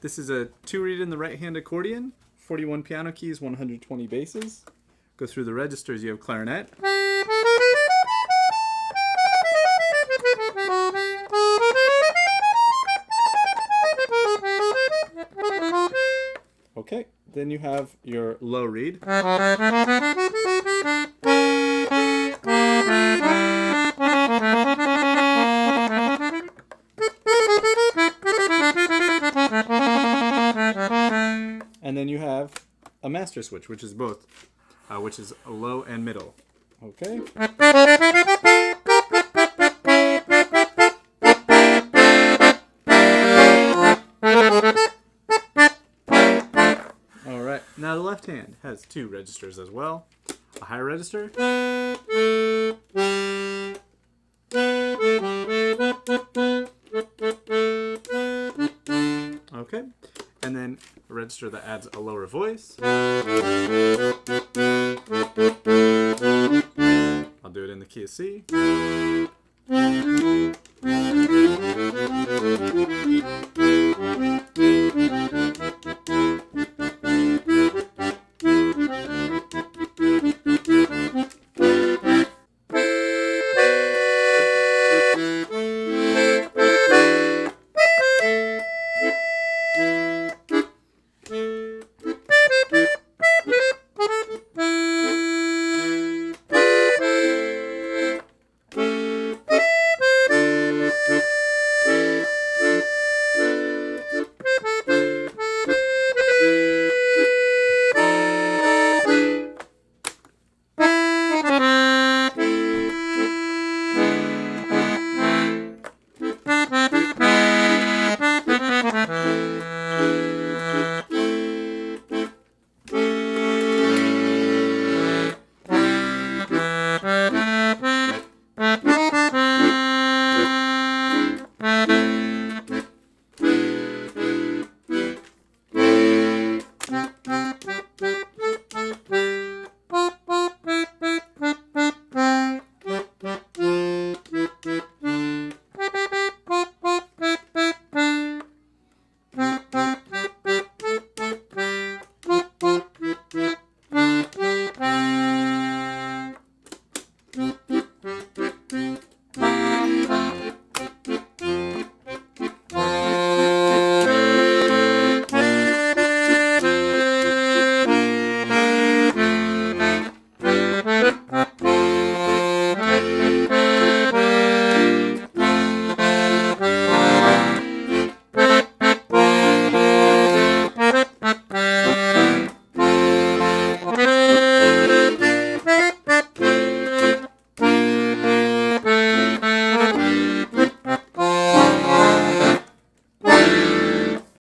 This is a 2-reed in the right-hand accordion, 41 piano keys, 120 basses. Go through the registers, you have clarinet. Okay, then you have your low reed. And then you have a master switch, which is both, which is a low and middle. Okay. All right. Now the left hand has 2 registers as well. A high register. Okay. And then a register that adds a lower voice. I'll do it in the key of C.